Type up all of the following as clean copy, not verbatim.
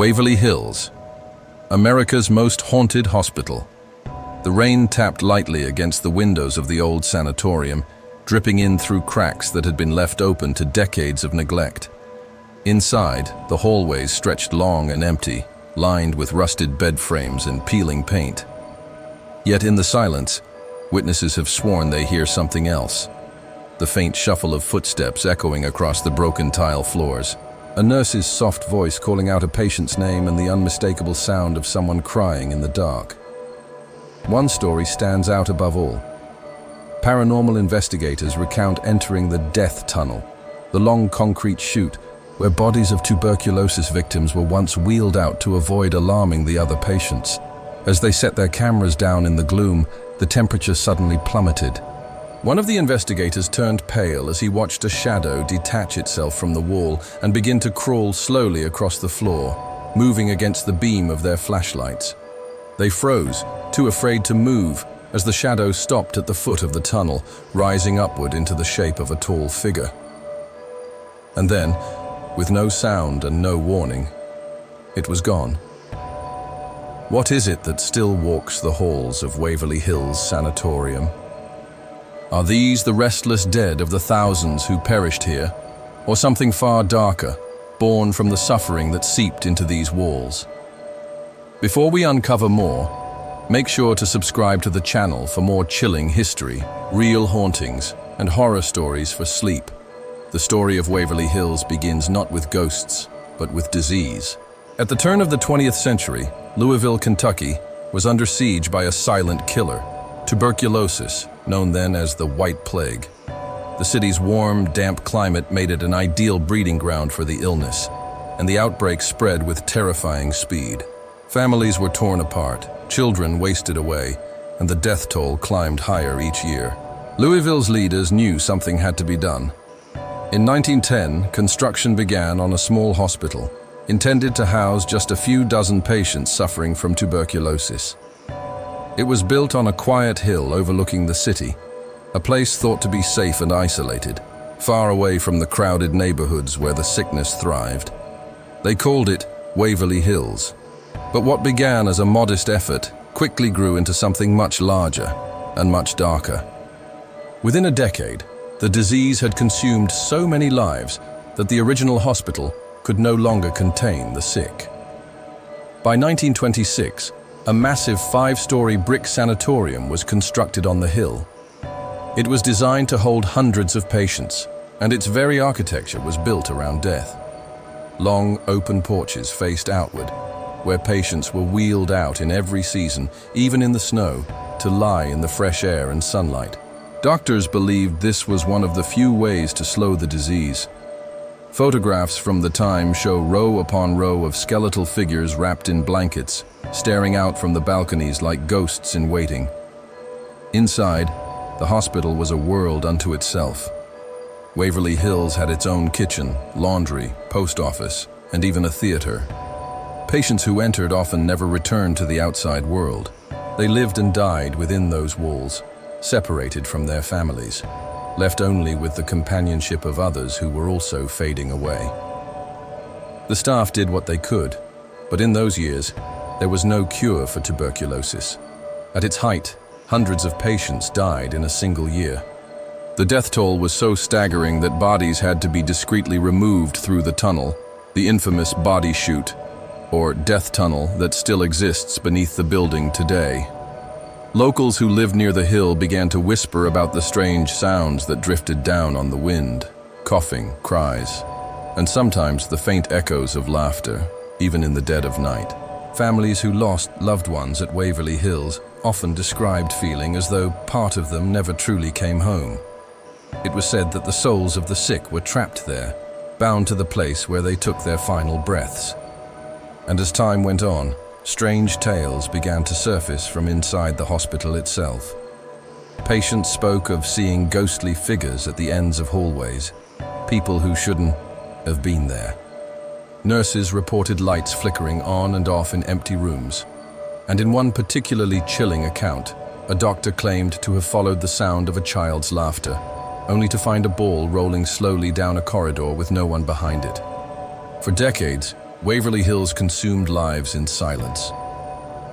Waverly Hills, America's most haunted hospital. The rain tapped lightly against the windows of the old sanatorium, dripping in through cracks that had been left open to decades of neglect. Inside, the hallways stretched long and empty, lined with rusted bed frames and peeling paint. Yet in the silence, witnesses have sworn they hear something else. The faint shuffle of footsteps echoing across the broken tile floors. A nurse's soft voice calling out a patient's name and the unmistakable sound of someone crying in the dark. One story stands out above all. Paranormal investigators recount entering the death tunnel, the long concrete chute where bodies of tuberculosis victims were once wheeled out to avoid alarming the other patients. As they set their cameras down in the gloom, the temperature suddenly plummeted. One of the investigators turned pale as he watched a shadow detach itself from the wall and begin to crawl slowly across the floor, moving against the beam of their flashlights. They froze, too afraid to move, as the shadow stopped at the foot of the tunnel, rising upward into the shape of a tall figure. And then, with no sound and no warning, it was gone. What is it that still walks the halls of Waverly Hills Sanatorium? Are these the restless dead of the thousands who perished here, or something far darker, born from the suffering that seeped into these walls? Before we uncover more, make sure to subscribe to the channel for more chilling history, real hauntings, and horror stories for sleep. The story of Waverly Hills begins not with ghosts, but with disease. At the turn of the 20th century, Louisville, Kentucky, was under siege by a silent killer, tuberculosis, known then as the White Plague. The city's warm, damp climate made it an ideal breeding ground for the illness, and the outbreak spread with terrifying speed. Families were torn apart, children wasted away, and the death toll climbed higher each year. Louisville's leaders knew something had to be done. In 1910, construction began on a small hospital, intended to house just a few dozen patients suffering from tuberculosis. It was built on a quiet hill overlooking the city, a place thought to be safe and isolated, far away from the crowded neighborhoods where the sickness thrived. They called it Waverly Hills. But what began as a modest effort quickly grew into something much larger and much darker. Within a decade, the disease had consumed so many lives that the original hospital could no longer contain the sick. By 1926, a massive 5-story brick sanatorium was constructed on the hill. It was designed to hold hundreds of patients, and its very architecture was built around death. Long, open porches faced outward, where patients were wheeled out in every season, even in the snow, to lie in the fresh air and sunlight. Doctors believed this was one of the few ways to slow the disease. Photographs from the time show row upon row of skeletal figures wrapped in blankets, staring out from the balconies like ghosts in waiting. Inside, the hospital was a world unto itself. Waverly Hills had its own kitchen, laundry, post office, and even a theater. Patients who entered often never returned to the outside world. They lived and died within those walls, separated from their families, left only with the companionship of others who were also fading away. The staff did what they could, but in those years, there was no cure for tuberculosis. At its height, hundreds of patients died in a single year. The death toll was so staggering that bodies had to be discreetly removed through the tunnel, the infamous body chute, or death tunnel that still exists beneath the building today. Locals who lived near the hill began to whisper about the strange sounds that drifted down on the wind, coughing, cries, and sometimes the faint echoes of laughter, even in the dead of night. Families who lost loved ones at Waverly Hills often described feeling as though part of them never truly came home. It was said that the souls of the sick were trapped there, bound to the place where they took their final breaths. And as time went on, strange tales began to surface from inside the hospital itself. Patients spoke of seeing ghostly figures at the ends of hallways, people who shouldn't have been there. Nurses reported lights flickering on and off in empty rooms, and in one particularly chilling account, a doctor claimed to have followed the sound of a child's laughter, only to find a ball rolling slowly down a corridor with no one behind it. For decades, Waverly Hills consumed lives in silence.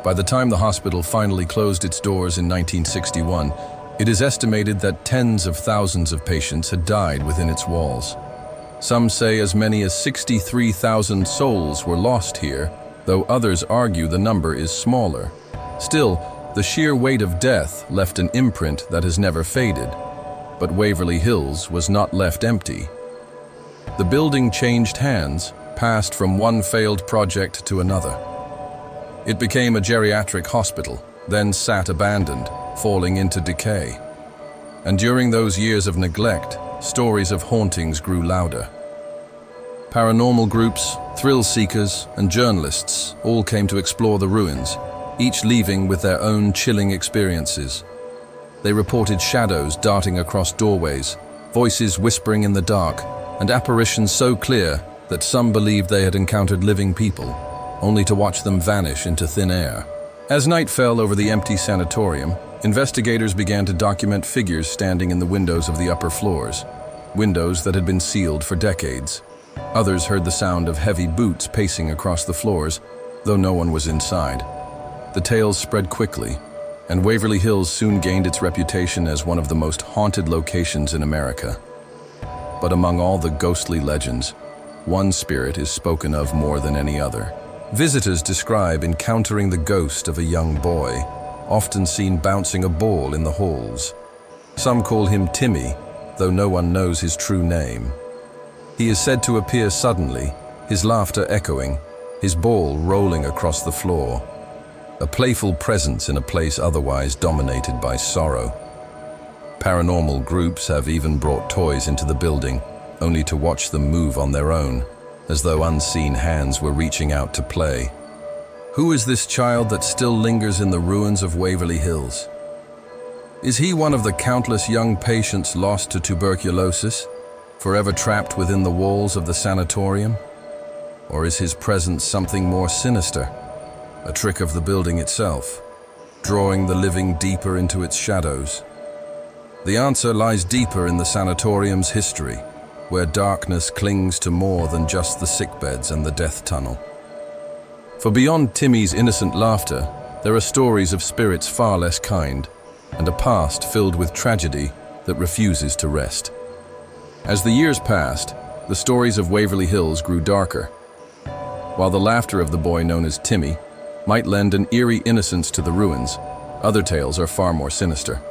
By the time the hospital finally closed its doors in 1961, it is estimated that tens of thousands of patients had died within its walls. Some say as many as 63,000 souls were lost here, though others argue the number is smaller. Still, the sheer weight of death left an imprint that has never faded. But Waverly Hills was not left empty. The building changed hands, passed from one failed project to another. It became a geriatric hospital, then sat abandoned, falling into decay. And during those years of neglect, stories of hauntings grew louder. Paranormal groups, thrill seekers, and journalists all came to explore the ruins, each leaving with their own chilling experiences. They reported shadows darting across doorways, voices whispering in the dark, and apparitions so clear that some believed they had encountered living people, only to watch them vanish into thin air. As night fell over the empty sanatorium, investigators began to document figures standing in the windows of the upper floors, windows that had been sealed for decades. Others heard the sound of heavy boots pacing across the floors, though no one was inside. The tales spread quickly, and Waverly Hills soon gained its reputation as one of the most haunted locations in America. But among all the ghostly legends, one spirit is spoken of more than any other. Visitors describe encountering the ghost of a young boy, often seen bouncing a ball in the halls. Some call him Timmy, though no one knows his true name. He is said to appear suddenly, his laughter echoing, his ball rolling across the floor. A playful presence in a place otherwise dominated by sorrow. Paranormal groups have even brought toys into the building, only to watch them move on their own, as though unseen hands were reaching out to play. Who is this child that still lingers in the ruins of Waverly Hills? Is he one of the countless young patients lost to tuberculosis, forever trapped within the walls of the sanatorium? Or is his presence something more sinister? A trick of the building itself, drawing the living deeper into its shadows? The answer lies deeper in the sanatorium's history, where darkness clings to more than just the sickbeds and the death tunnel. For beyond Timmy's innocent laughter, there are stories of spirits far less kind, and a past filled with tragedy that refuses to rest. As the years passed, the stories of Waverly Hills grew darker. While the laughter of the boy known as Timmy might lend an eerie innocence to the ruins, other tales are far more sinister.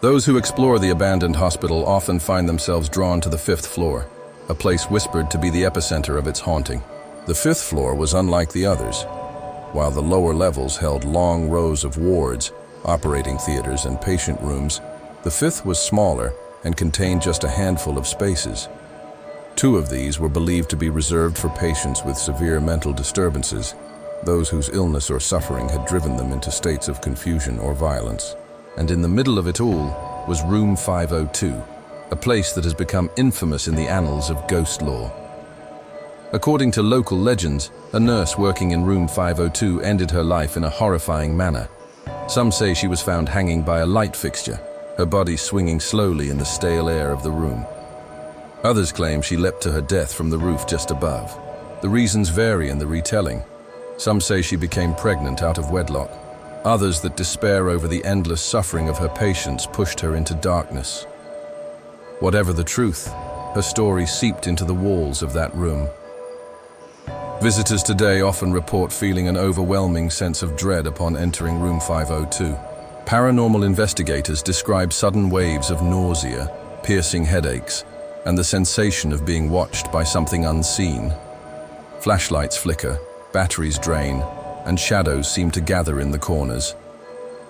Those who explore the abandoned hospital often find themselves drawn to the 5th floor, a place whispered to be the epicenter of its haunting. The 5th floor was unlike the others. While the lower levels held long rows of wards, operating theaters, and patient rooms, the 5th was smaller and contained just a handful of spaces. 2 of these were believed to be reserved for patients with severe mental disturbances, those whose illness or suffering had driven them into states of confusion or violence. And in the middle of it all was Room 502, a place that has become infamous in the annals of ghost lore. According to local legends, a nurse working in Room 502 ended her life in a horrifying manner. Some say she was found hanging by a light fixture, her body swinging slowly in the stale air of the room. Others claim she leapt to her death from the roof just above. The reasons vary in the retelling. Some say she became pregnant out of wedlock. Others that despair over the endless suffering of her patients pushed her into darkness. Whatever the truth, her story seeped into the walls of that room. Visitors today often report feeling an overwhelming sense of dread upon entering Room 502. Paranormal investigators describe sudden waves of nausea, piercing headaches, and the sensation of being watched by something unseen. Flashlights flicker, batteries drain, and shadows seem to gather in the corners.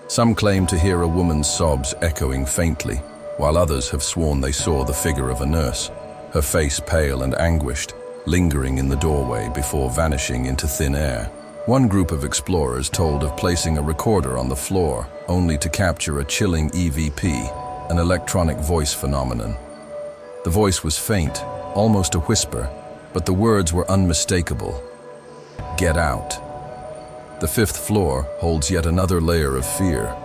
Some claim to hear a woman's sobs echoing faintly, while others have sworn they saw the figure of a nurse, her face pale and anguished, lingering in the doorway before vanishing into thin air. One group of explorers told of placing a recorder on the floor, only to capture a chilling EVP, an electronic voice phenomenon. The voice was faint, almost a whisper, but the words were unmistakable. Get out. The 5th floor holds yet another layer of fear.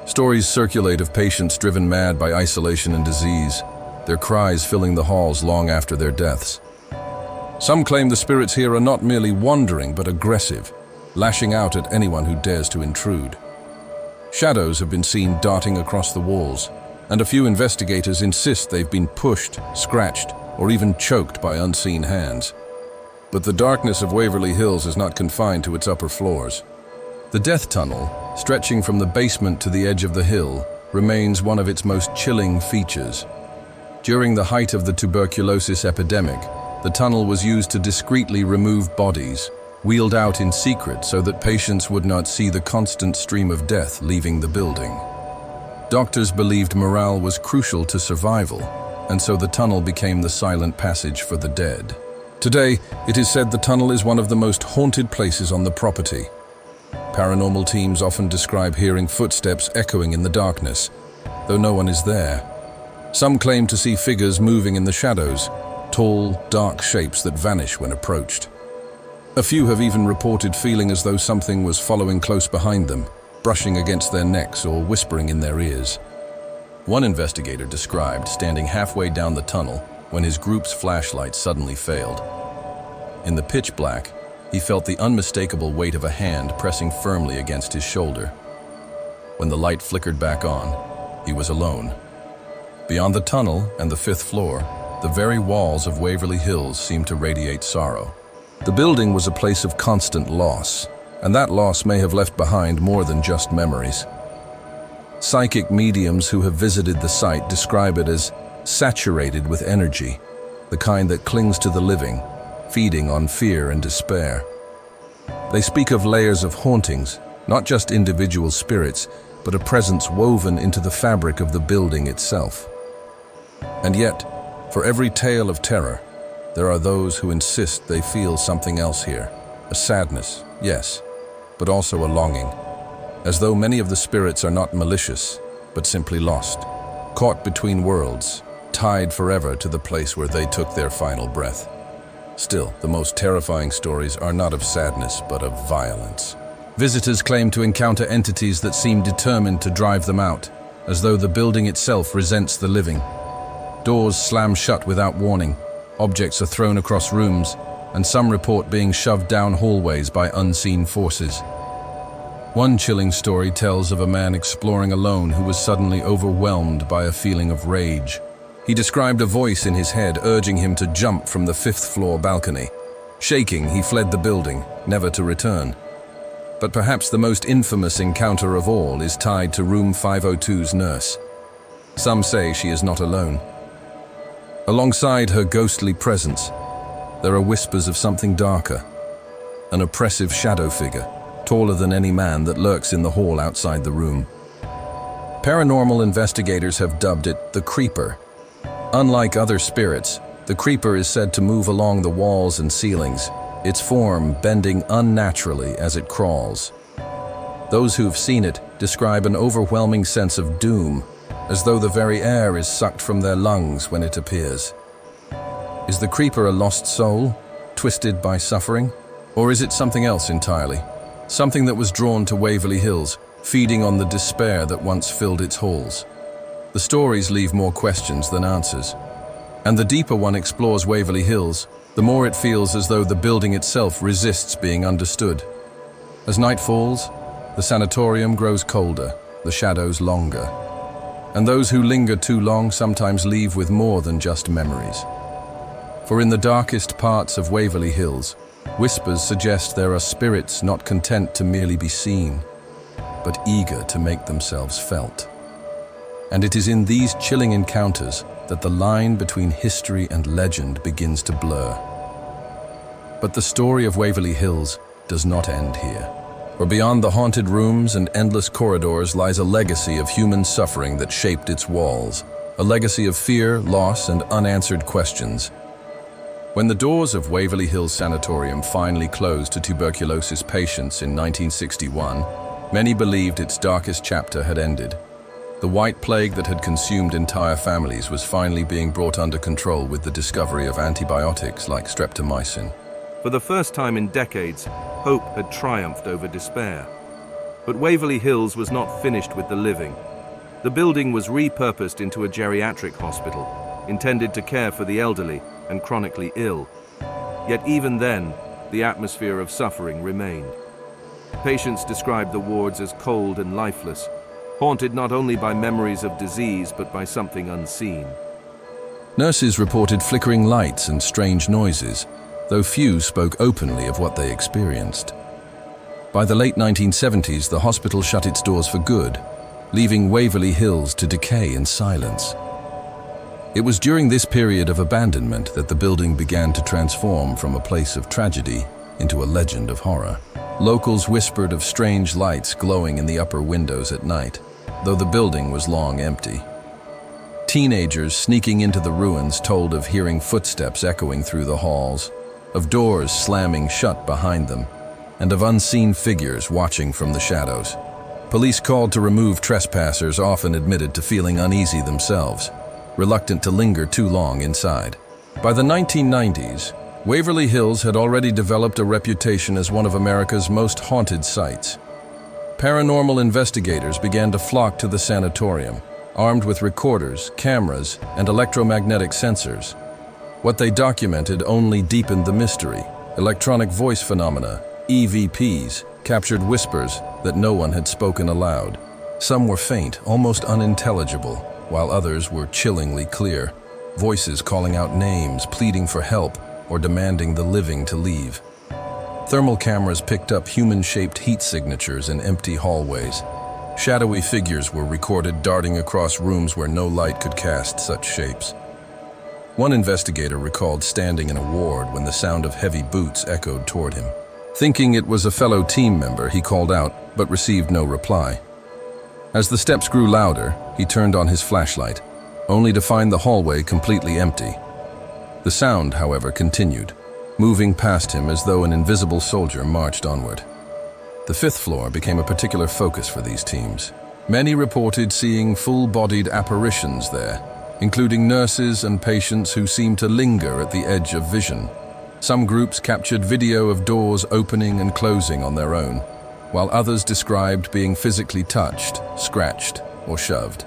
Stories circulate of patients driven mad by isolation and disease, their cries filling the halls long after their deaths. Some claim the spirits here are not merely wandering but aggressive, lashing out at anyone who dares to intrude. Shadows have been seen darting across the walls, and a few investigators insist they've been pushed, scratched, or even choked by unseen hands. But the darkness of Waverly Hills is not confined to its upper floors. The death tunnel, stretching from the basement to the edge of the hill, remains one of its most chilling features. During the height of the tuberculosis epidemic, the tunnel was used to discreetly remove bodies, wheeled out in secret so that patients would not see the constant stream of death leaving the building. Doctors believed morale was crucial to survival, and so the tunnel became the silent passage for the dead. Today, it is said the tunnel is one of the most haunted places on the property. Paranormal teams often describe hearing footsteps echoing in the darkness, though no one is there. Some claim to see figures moving in the shadows, tall, dark shapes that vanish when approached. A few have even reported feeling as though something was following close behind them, brushing against their necks or whispering in their ears. One investigator described standing halfway down the tunnel when his group's flashlight suddenly failed. In the pitch black, he felt the unmistakable weight of a hand pressing firmly against his shoulder. When the light flickered back on, he was alone. Beyond the tunnel and the 5th floor, the very walls of Waverly Hills seemed to radiate sorrow. The building was a place of constant loss, and that loss may have left behind more than just memories. Psychic mediums who have visited the site describe it as saturated with energy, the kind that clings to the living, feeding on fear and despair. They speak of layers of hauntings, not just individual spirits, but a presence woven into the fabric of the building itself. And yet, for every tale of terror, there are those who insist they feel something else here. A sadness, yes, but also a longing, as though many of the spirits are not malicious, but simply lost, caught between worlds, tied forever to the place where they took their final breath. Still, the most terrifying stories are not of sadness, but of violence. Visitors claim to encounter entities that seem determined to drive them out, as though the building itself resents the living. Doors slam shut without warning, objects are thrown across rooms, and some report being shoved down hallways by unseen forces. One chilling story tells of a man exploring alone who was suddenly overwhelmed by a feeling of rage. He described a voice in his head urging him to jump from the 5th floor balcony. Shaking, he fled the building, never to return. But perhaps the most infamous encounter of all is tied to room 502's nurse. Some say she is not alone. Alongside her ghostly presence, there are whispers of something darker, an oppressive shadow figure, taller than any man, that lurks in the hall outside the room. Paranormal investigators have dubbed it the Creeper. Unlike other spirits, the Creeper is said to move along the walls and ceilings, its form bending unnaturally as it crawls. Those who've seen it describe an overwhelming sense of doom, as though the very air is sucked from their lungs when it appears. Is the Creeper a lost soul, twisted by suffering? Or is it something else entirely? Something that was drawn to Waverly Hills, feeding on the despair that once filled its halls. The stories leave more questions than answers. And the deeper one explores Waverly Hills, the more it feels as though the building itself resists being understood. As night falls, the sanatorium grows colder, the shadows longer. And those who linger too long sometimes leave with more than just memories. For in the darkest parts of Waverly Hills, whispers suggest there are spirits not content to merely be seen, but eager to make themselves felt. And it is in these chilling encounters that the line between history and legend begins to blur. But the story of Waverly Hills does not end here. For beyond the haunted rooms and endless corridors lies a legacy of human suffering that shaped its walls, a legacy of fear, loss, and unanswered questions. When the doors of Waverly Hills Sanatorium finally closed to tuberculosis patients in 1961, many believed its darkest chapter had ended. The white plague that had consumed entire families was finally being brought under control with the discovery of antibiotics like streptomycin. For the first time in decades, hope had triumphed over despair. But Waverly Hills was not finished with the living. The building was repurposed into a geriatric hospital, intended to care for the elderly and chronically ill. Yet even then, the atmosphere of suffering remained. Patients described the wards as cold and lifeless, haunted not only by memories of disease but by something unseen. Nurses reported flickering lights and strange noises, though few spoke openly of what they experienced. By the late 1970s, the hospital shut its doors for good, leaving Waverly Hills to decay in silence. It was during this period of abandonment that the building began to transform from a place of tragedy into a legend of horror. Locals whispered of strange lights glowing in the upper windows at night, though the building was long empty. Teenagers sneaking into the ruins told of hearing footsteps echoing through the halls, of doors slamming shut behind them, and of unseen figures watching from the shadows. Police called to remove trespassers often admitted to feeling uneasy themselves, reluctant to linger too long inside. By the 1990s, Waverly Hills had already developed a reputation as one of America's most haunted sites. Paranormal investigators began to flock to the sanatorium, armed with recorders, cameras, and electromagnetic sensors. What they documented only deepened the mystery. Electronic voice phenomena, EVPs, captured whispers that no one had spoken aloud. Some were faint, almost unintelligible, while others were chillingly clear, voices calling out names, pleading for help, or demanding the living to leave. Thermal cameras picked up human-shaped heat signatures in empty hallways. Shadowy figures were recorded darting across rooms where no light could cast such shapes. One investigator recalled standing in a ward when the sound of heavy boots echoed toward him. Thinking it was a fellow team member, he called out, but received no reply. As the steps grew louder, he turned on his flashlight, only to find the hallway completely empty. The sound, however, continued, moving past him as though an invisible soldier marched onward. The fifth floor became a particular focus for these teams. Many reported seeing full-bodied apparitions there, including nurses and patients who seemed to linger at the edge of vision. Some groups captured video of doors opening and closing on their own, while others described being physically touched, scratched, or shoved.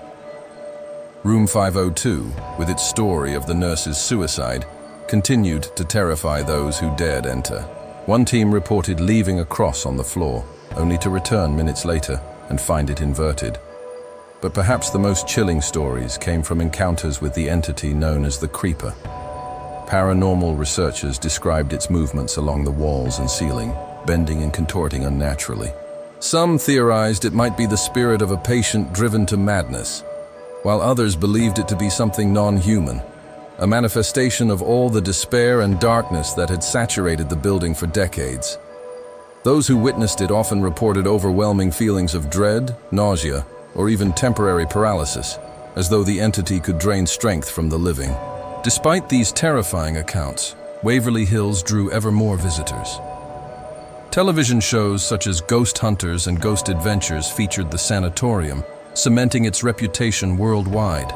Room 502, with its story of the nurse's suicide, continued to terrify those who dared enter. One team reported leaving a cross on the floor, only to return minutes later and find it inverted. But perhaps the most chilling stories came from encounters with the entity known as the Creeper. Paranormal researchers described its movements along the walls and ceiling, bending and contorting unnaturally. Some theorized it might be the spirit of a patient driven to madness, while others believed it to be something non-human, a manifestation of all the despair and darkness that had saturated the building for decades. Those who witnessed it often reported overwhelming feelings of dread, nausea, or even temporary paralysis, as though the entity could drain strength from the living. Despite these terrifying accounts, Waverly Hills drew ever more visitors. Television shows such as Ghost Hunters and Ghost Adventures featured the sanatorium, cementing its reputation worldwide.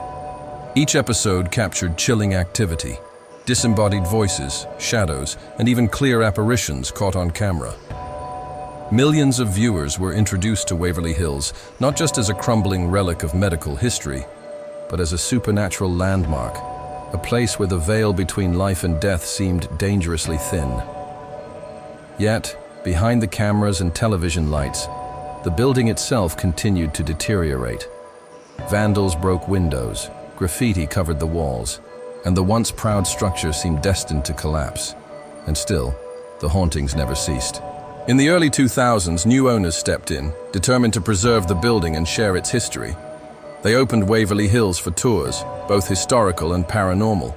Each episode captured chilling activity, disembodied voices, shadows, and even clear apparitions caught on camera. Millions of viewers were introduced to Waverly Hills, not just as a crumbling relic of medical history, but as a supernatural landmark, a place where the veil between life and death seemed dangerously thin. Yet, behind the cameras and television lights, the building itself continued to deteriorate. Vandals broke windows, graffiti covered the walls, and the once proud structure seemed destined to collapse. And still, the hauntings never ceased. In the early 2000s, new owners stepped in, determined to preserve the building and share its history. They opened Waverly Hills for tours, both historical and paranormal.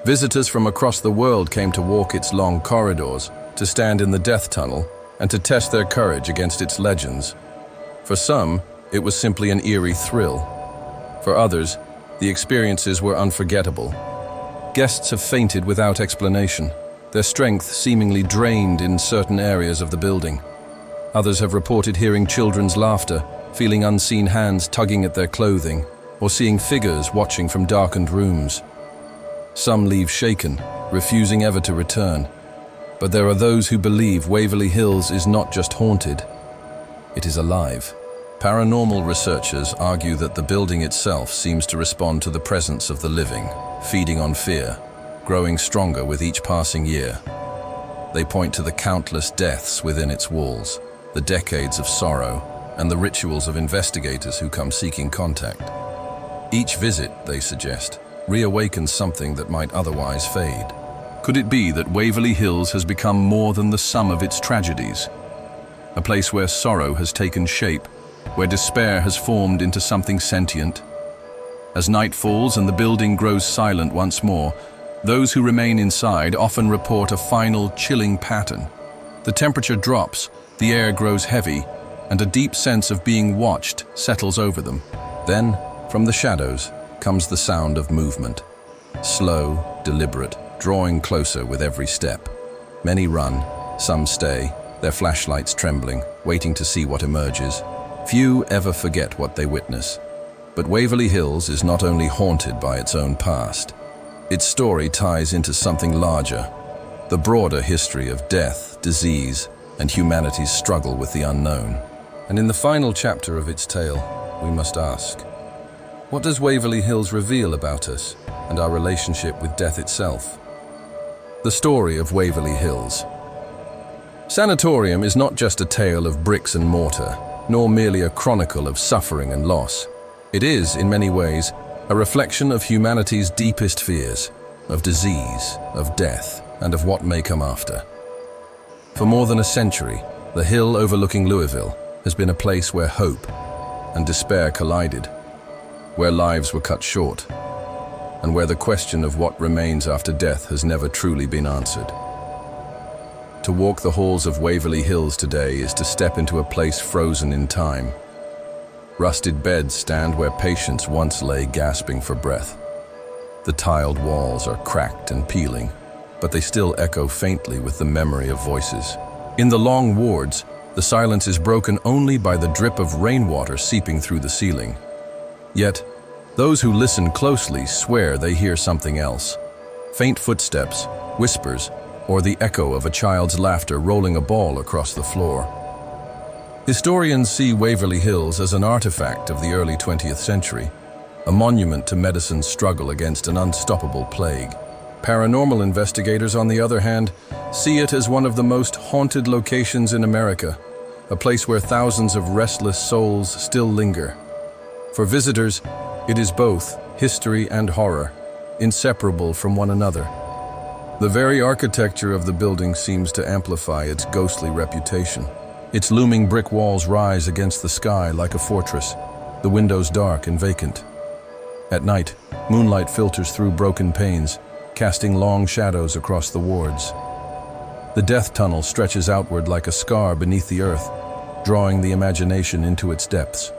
Visitors from across the world came to walk its long corridors, to stand in the death tunnel, and to test their courage against its legends. For some, it was simply an eerie thrill. For others, the experiences were unforgettable. Guests have fainted without explanation, their strength seemingly drained in certain areas of the building. Others have reported hearing children's laughter, feeling unseen hands tugging at their clothing, or seeing figures watching from darkened rooms. Some leave shaken, refusing ever to return. But there are those who believe Waverly Hills is not just haunted, it is alive. Paranormal researchers argue that the building itself seems to respond to the presence of the living, feeding on fear, growing stronger with each passing year. They point to the countless deaths within its walls, the decades of sorrow, and the rituals of investigators who come seeking contact. Each visit, they suggest, reawakens something that might otherwise fade. Could it be that Waverly Hills has become more than the sum of its tragedies? A place where sorrow has taken shape, where despair has formed into something sentient? As night falls and the building grows silent once more, those who remain inside often report a final chilling pattern. The temperature drops, the air grows heavy, and a deep sense of being watched settles over them. Then, from the shadows, comes the sound of movement. Slow, deliberate, drawing closer with every step. Many run, some stay, their flashlights trembling, waiting to see what emerges. Few ever forget what they witness. But Waverly Hills is not only haunted by its own past. Its story ties into something larger, the broader history of death, disease, and humanity's struggle with the unknown. And in the final chapter of its tale, we must ask, what does Waverly Hills reveal about us and our relationship with death itself? The story of Waverly Hills. Sanatorium is not just a tale of bricks and mortar, nor merely a chronicle of suffering and loss. It is, in many ways, a reflection of humanity's deepest fears, of disease, of death, and of what may come after. For more than a century, the hill overlooking Louisville has been a place where hope and despair collided, where lives were cut short, and where the question of what remains after death has never truly been answered. To walk the halls of Waverly Hills today is to step into a place frozen in time. Rusted beds stand where patients once lay gasping for breath. The tiled walls are cracked and peeling, but they still echo faintly with the memory of voices. In the long wards, the silence is broken only by the drip of rainwater seeping through the ceiling. Yet, those who listen closely swear they hear something else. Faint footsteps, whispers, or the echo of a child's laughter rolling a ball across the floor. Historians see Waverly Hills as an artifact of the early 20th century, a monument to medicine's struggle against an unstoppable plague. Paranormal investigators, on the other hand, see it as one of the most haunted locations in America, a place where thousands of restless souls still linger. For visitors, it is both history and horror, inseparable from one another. The very architecture of the building seems to amplify its ghostly reputation. Its looming brick walls rise against the sky like a fortress, the windows dark and vacant. At night, moonlight filters through broken panes, casting long shadows across the wards. The death tunnel stretches outward like a scar beneath the earth, drawing the imagination into its depths.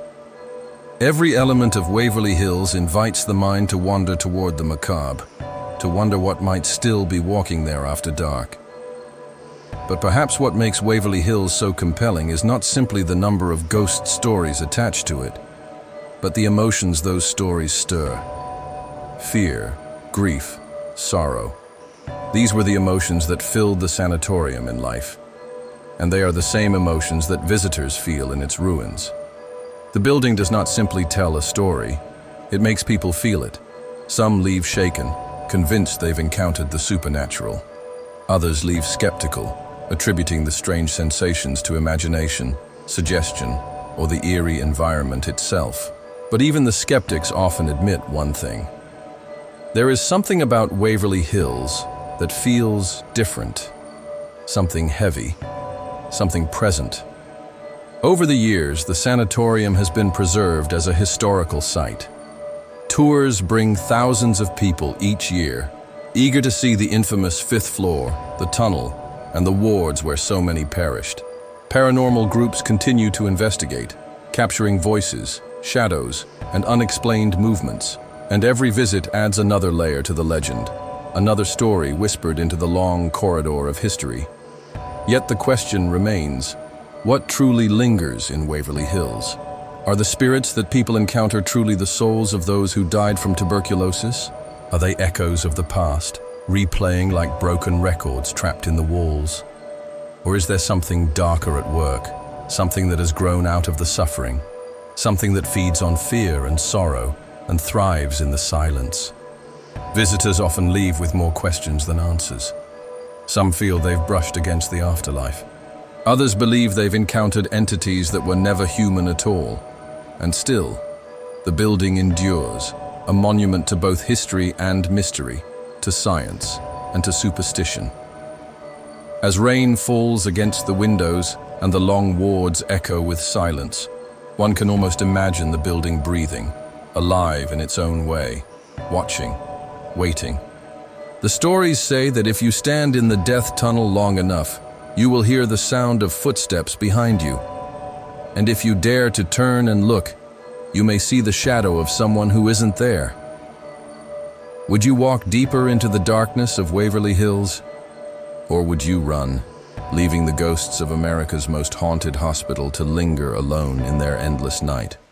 Every element of Waverly Hills invites the mind to wander toward the macabre, to wonder what might still be walking there after dark. But perhaps what makes Waverly Hills so compelling is not simply the number of ghost stories attached to it, but the emotions those stories stir. Fear, grief, sorrow. These were the emotions that filled the sanatorium in life, and they are the same emotions that visitors feel in its ruins. The building does not simply tell a story, it makes people feel it. Some leave shaken, convinced they've encountered the supernatural. Others leave skeptical, attributing the strange sensations to imagination, suggestion, or the eerie environment itself. But even the skeptics often admit one thing. There is something about Waverly Hills that feels different, something heavy, something present. Over the years, the sanatorium has been preserved as a historical site. Tours bring thousands of people each year, eager to see the infamous fifth floor, the tunnel, and the wards where so many perished. Paranormal groups continue to investigate, capturing voices, shadows, and unexplained movements. And every visit adds another layer to the legend, another story whispered into the long corridor of history. Yet the question remains, what truly lingers in Waverly Hills? Are the spirits that people encounter truly the souls of those who died from tuberculosis? Are they echoes of the past, replaying like broken records trapped in the walls? Or is there something darker at work, something that has grown out of the suffering, something that feeds on fear and sorrow and thrives in the silence? Visitors often leave with more questions than answers. Some feel they've brushed against the afterlife. Others believe they've encountered entities that were never human at all. And still, the building endures, a monument to both history and mystery, to science and to superstition. As rain falls against the windows and the long wards echo with silence, one can almost imagine the building breathing, alive in its own way, watching, waiting. The stories say that if you stand in the death tunnel long enough, you will hear the sound of footsteps behind you. And if you dare to turn and look, you may see the shadow of someone who isn't there. Would you walk deeper into the darkness of Waverly Hills? Or would you run, leaving the ghosts of America's most haunted hospital to linger alone in their endless night?